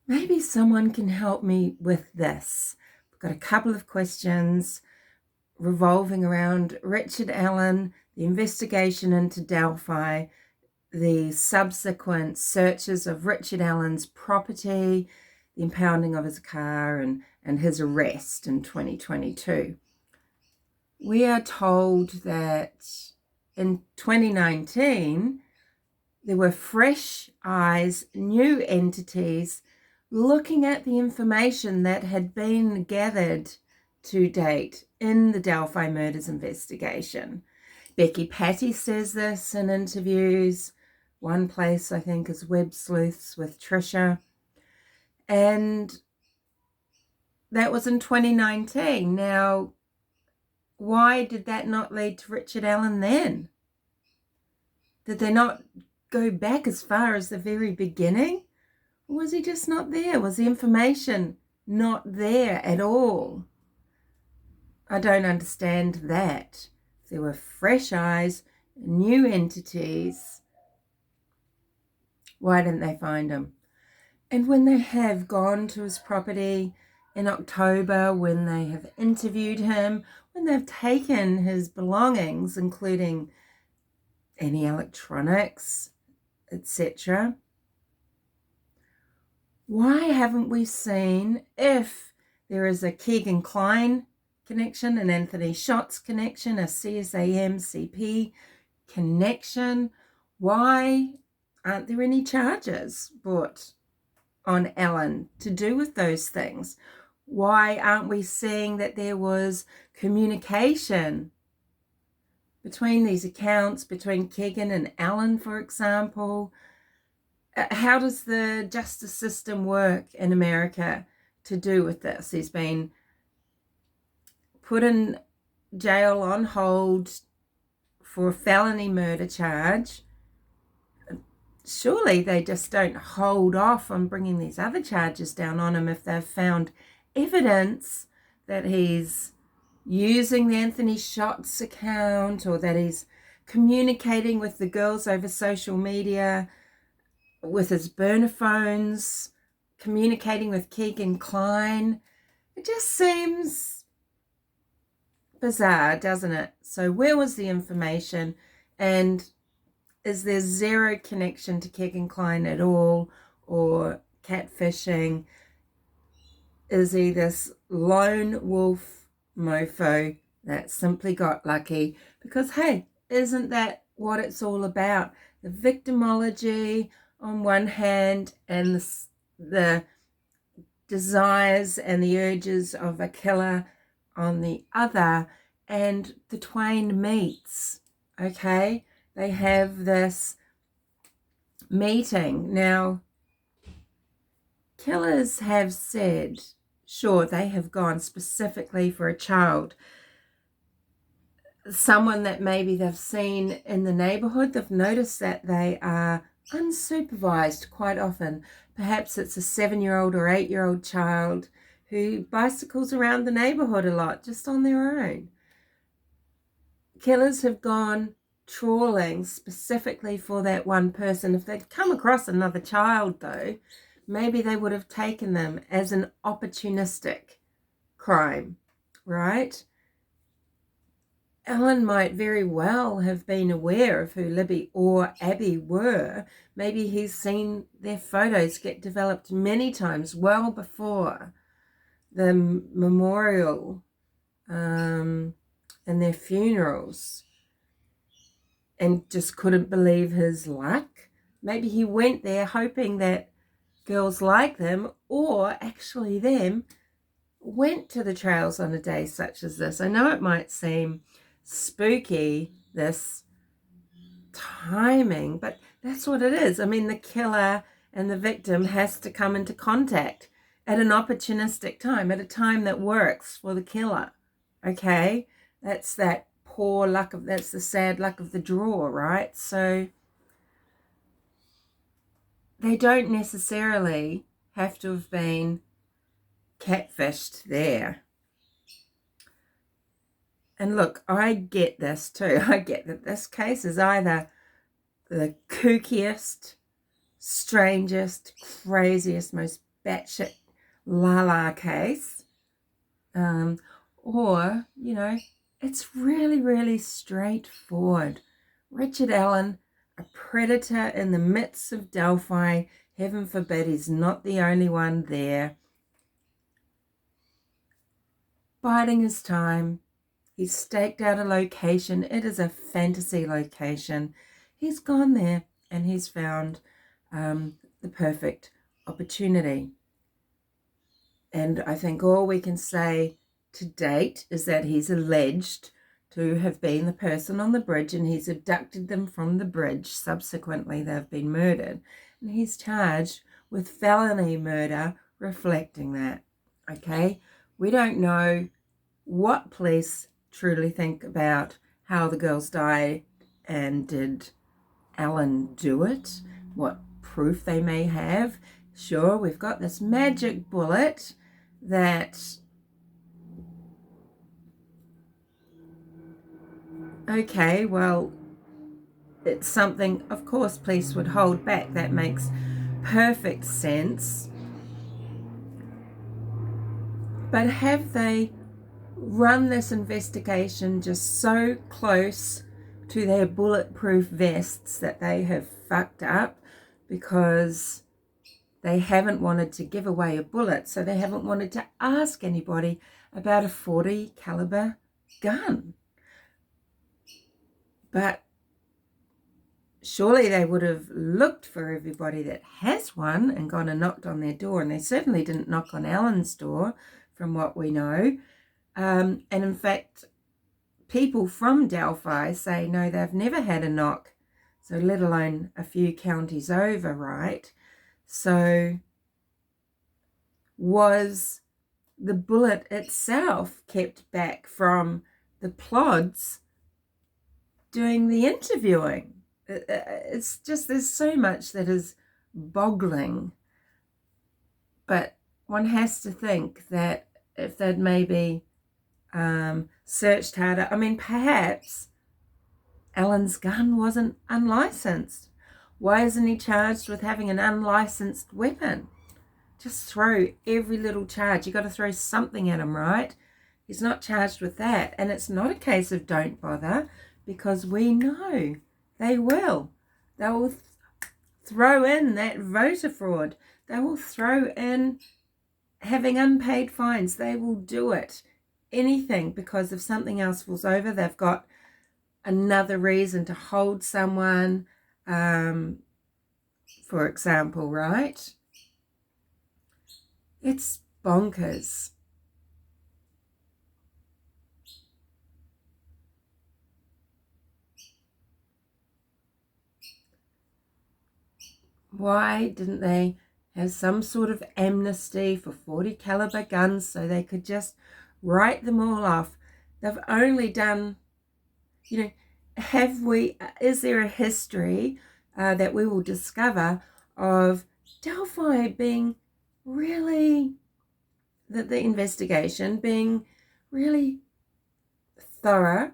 maybe someone can help me with this. I've got a couple of questions revolving around Richard Allen, the investigation into Delphi, the subsequent searches of Richard Allen's property, the impounding of his car, and his arrest in 2022. We are told that in 2019, there were fresh eyes, new entities looking at the information that had been gathered to date in the Delphi murders investigation. Becky Patty says this in interviews. One place, I think, is Web Sleuths with Trisha. And that was in 2019. Now, why did that not lead to Richard Allen then? Did they not go back as far as the very beginning? Or was he just not there? Was the information not there at all? I don't understand that. If there were fresh eyes, new entities, why didn't they find him? And when they have gone to his property in October, when they have interviewed him, when they've taken his belongings, including any electronics, etc., why haven't we seen if there is a Keegan Kline connection, an Anthony Shots connection, a CSAM CP connection? Why aren't there any charges brought on Allen to do with those things? Why aren't we seeing that there was communication between these accounts, between Keegan and Allen, for example? How does the justice system work in America to do with this? He's been put in jail on hold for a felony murder charge. Surely they just don't hold off on bringing these other charges down on him if they've found evidence that he's using the Anthony Shots account, or that he's communicating with the girls over social media with his burner phones, communicating with Keegan Kline. It just seems bizarre, doesn't it? So where was the information? And is there zero connection to Keegan Kline at all, or catfishing? Is he this lone wolf mofo that simply got lucky? Because, hey, isn't that what it's all about? The victimology on one hand, and the desires and the urges of a killer on the other, and the twain meets, okay? They have this meeting. Now, killers have said, sure, they have gone specifically for a child, someone that maybe they've seen in the neighborhood. They've noticed that they are unsupervised quite often. Perhaps it's a 7-year-old or 8-year-old child who bicycles around the neighborhood a lot just on their own. Killers have gone trawling specifically for that one person. If they'd come across another child, though, maybe they would have taken them as an opportunistic crime, right? Allen might very well have been aware of who Libby or Abby were. Maybe he's seen their photos get developed many times, well before the memorial and their funerals, and just couldn't believe his luck. Maybe he went there hoping that girls like them, or actually them, went to the trails on a day such as this. I know it might seem spooky, this timing, but that's what it is. I mean, the killer and the victim has to come into contact at an opportunistic time, at a time that works for the killer, okay? That's that poor luck of, that's the sad luck of the draw, right? So they don't necessarily have to have been catfished there. And look, I get this too. I get that this case is either the kookiest, strangest, craziest, most batshit la case, or, you know, it's really, really straightforward. Richard Allen, a predator in the midst of Delphi. Heaven forbid he's not the only one there. Biding his time. He's staked out a location. It is a fantasy location. He's gone there and he's found the perfect opportunity. And I think all we can say to date is that he's alleged to have been the person on the bridge, and he's abducted them from the bridge. Subsequently, they've been murdered. And he's charged with felony murder reflecting that. Okay? We don't know what police truly think about how the girls died and did Allen do it, what proof they may have. Sure, we've got this magic bullet that, okay, well, it's something, of course, police would hold back. That makes perfect sense. But have they run this investigation just so close to their bulletproof vests that they have fucked up because they haven't wanted to give away a bullet, so they haven't wanted to ask anybody about a .40 caliber gun? But surely they would have looked for everybody that has one and gone and knocked on their door, and they certainly didn't knock on Allen's door, from what we know. And in fact, people from Delphi say no, they've never had a knock, so let alone a few counties over, right? So was the bullet itself kept back from the plods doing the interviewing? It's just, there's so much that is boggling. But one has to think that if they'd maybe searched harder, I mean, perhaps Allen's gun wasn't unlicensed. Why isn't he charged with having an unlicensed weapon? Just throw every little charge. You got to throw something at him, right? He's not charged with that. And it's not a case of don't bother, because we know they will. They will throw in that voter fraud. They will throw in having unpaid fines. They will do it. Anything, because if something else falls over, they've got another reason to hold someone, for example, right? It's bonkers. Why didn't they have some sort of amnesty for .40 caliber guns so they could just write them all off? They've only done, you know, is there a history that we will discover of Delphi being really, the investigation being really thorough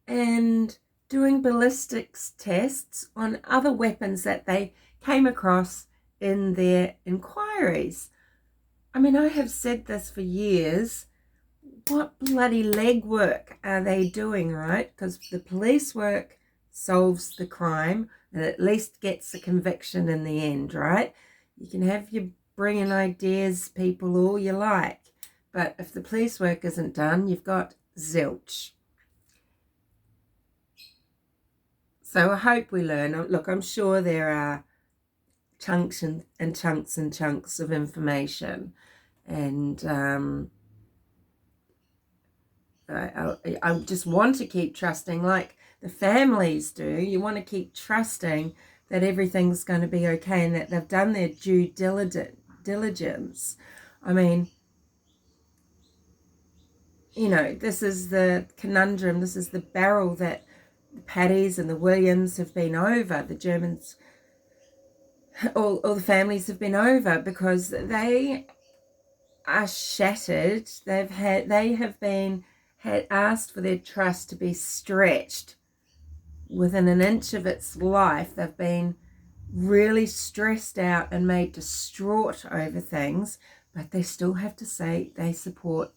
and doing ballistics tests on other weapons that they came across in their inquiries? I mean, I have said this for years. What bloody legwork are they doing, right? Because the police work solves the crime and at least gets a conviction in the end, right? You can have your brilliant ideas, people, all you like, but if the police work isn't done, you've got zilch. So I hope we learn. Look, I'm sure there are chunks and chunks and chunks of information, and I just want to keep trusting, like the families do. You want to keep trusting that everything's going to be okay and that they've done their due diligence. I mean, you know, this is the conundrum, this is the barrel that the Paddies and the Williams have been over, the Germans, all the families have been over, because they are shattered. They have been asked for their trust to be stretched within an inch of its life. They've been really stressed out and made distraught over things, but they still have to say they support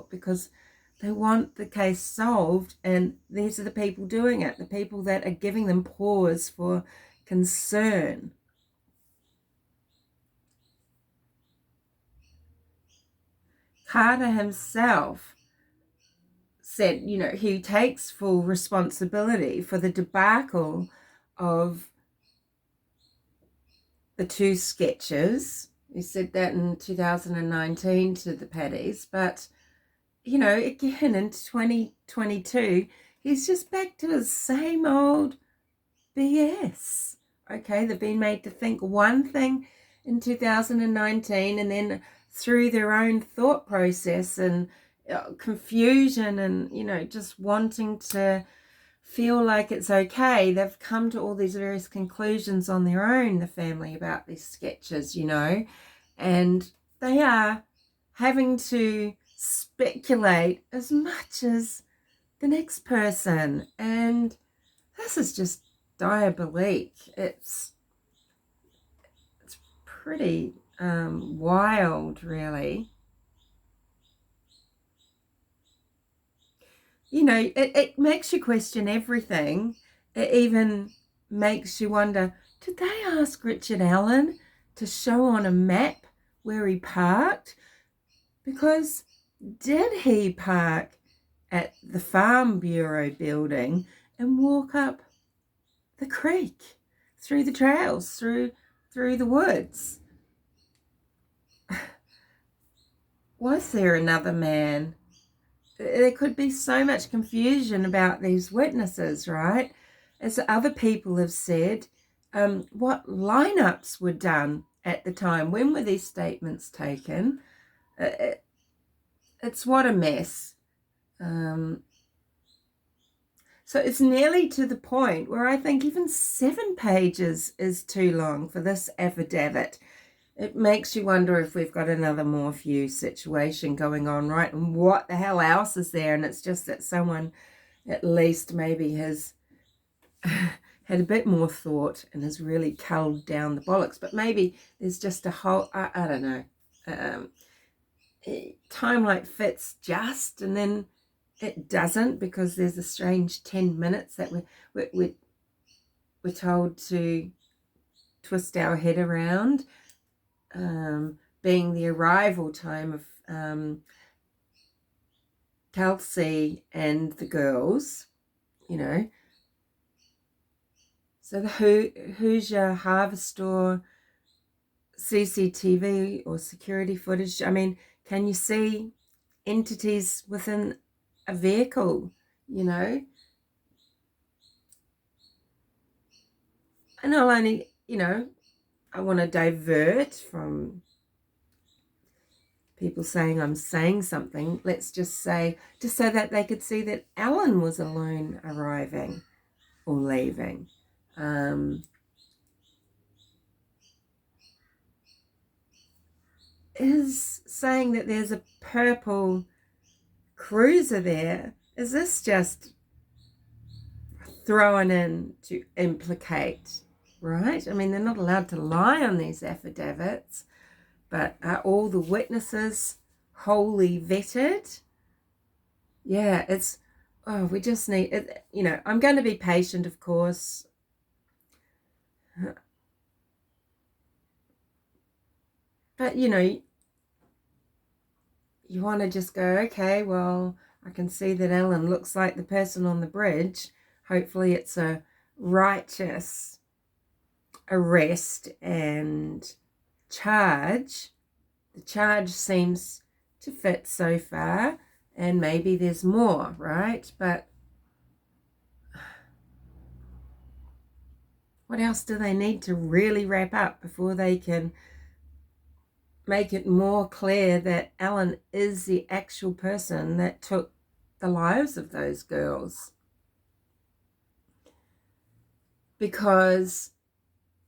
because they want the case solved, and these are the people doing it, the people that are giving them pause for concern. Carter himself said, you know, he takes full responsibility for the debacle of the two sketches. He said that in 2019 to the Paddies, but, you know, again in 2022, he's just back to his same old BS. Okay, they've been made to think one thing in 2019, and then through their own thought process and confusion and, you know, just wanting to feel like it's okay, they've come to all these various conclusions on their own, the family, about these sketches, you know, and they are having to speculate as much as the next person, and this is just diabolique. It's pretty wild, really. You know, it makes you question everything. It even makes you wonder, did they ask Richard Allen to show on a map where he parked? Because did he park at the Farm Bureau building and walk up the creek, through the trails, through the woods? Was there another man? There could be so much confusion about these witnesses, right? As other people have said, what lineups were done at the time? When were these statements taken? It's what a mess. So it's nearly to the point where I think even 7 pages is too long for this affidavit. It makes you wonder if we've got another Morphew situation going on, right? And what the hell else is there? And it's just that someone at least maybe has had a bit more thought and has really culled down the bollocks. But maybe there's just a whole, I don't know, time like fits just, and then it doesn't, because there's a strange 10 minutes that we're told to twist our head around. Being the arrival time of Kelsey and the girls, you know. So the Hoosier Harvest Store CCTV or security footage, I mean, can you see entities within a vehicle, you know? And I'll only, you know, I want to divert from people saying I'm saying something. Let's just say, just so that they could see that Alan was alone arriving or leaving. Is saying that there's a purple cruiser there, is this just thrown in to implicate, right? I mean, they're not allowed to lie on these affidavits, but are all the witnesses wholly vetted? Yeah, it's, oh, we just need it. You know, I'm going to be patient, of course. But, you know, you want to just go, okay, well, I can see that Alan looks like the person on the bridge. Hopefully it's a righteous arrest and charge. The charge seems to fit so far, and maybe there's more, right? But what else do they need to really wrap up before they can make it more clear that Alan is the actual person that took the lives of those girls? Because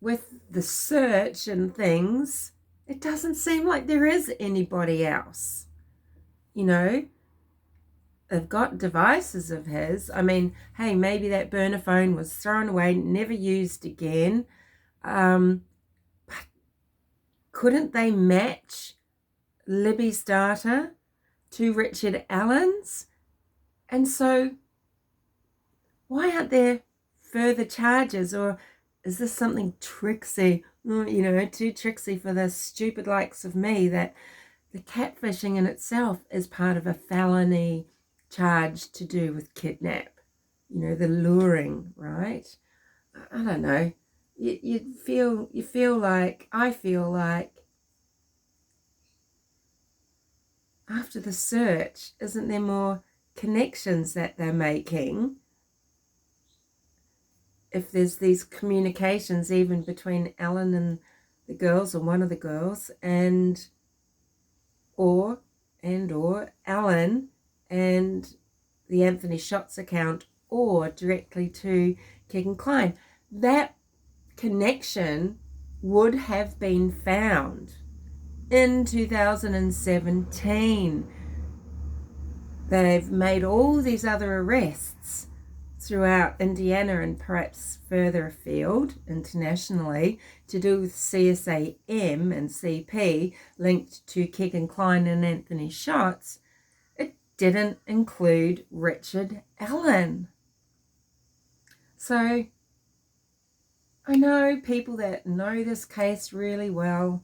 with the search and things, it doesn't seem like there is anybody else. You know, they've got devices of his. I mean, hey, maybe that burner phone was thrown away, never used again. But couldn't they match Libby's data to Richard Allen's? And so why aren't there further charges? Or is this something tricksy, you know, too tricksy for the stupid likes of me, that the catfishing in itself is part of a felony charge to do with kidnap, you know, the luring, right? I don't know. You feel like, I feel like after the search, isn't there more connections that they're making? If there's these communications even between Alan and the girls, or one of the girls, and or Alan and the Anthony Shots account, or directly to Keegan Klein, that connection would have been found in 2017. They've made all these other arrests throughout Indiana and perhaps further afield internationally to do with CSAM and CP linked to Keegan Klein and Anthony Shots. It didn't include Richard Allen. So I know people that know this case really well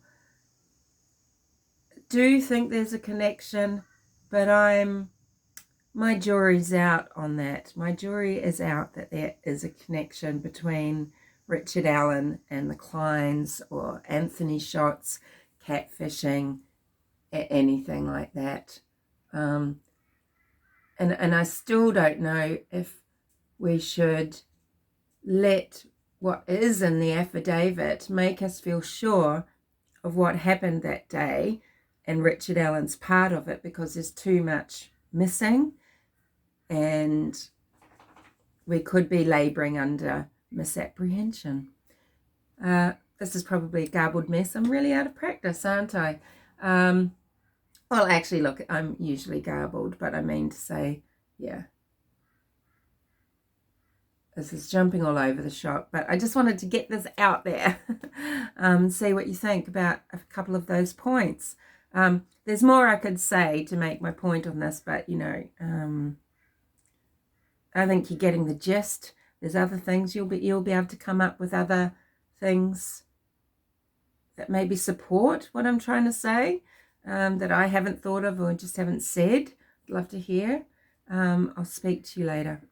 do think there's a connection, but my jury's out on that. My jury is out that there is a connection between Richard Allen and the Klines, or Anthony Shots, catfishing, anything like that. And I still don't know if we should let what is in the affidavit make us feel sure of what happened that day and Richard Allen's part of it, because there's too much missing. And we could be labouring under misapprehension. This is probably a garbled mess. I'm really out of practice, aren't I? Well, actually, look, I'm usually garbled, but I mean to say, yeah. This is jumping all over the shop, but I just wanted to get this out there. See what you think about a couple of those points. There's more I could say to make my point on this, but, you know, I think you're getting the gist. There's other things. You'll be able to come up with other things that maybe support what I'm trying to say, that I haven't thought of or just haven't said. I'd love to hear. I'll speak to you later.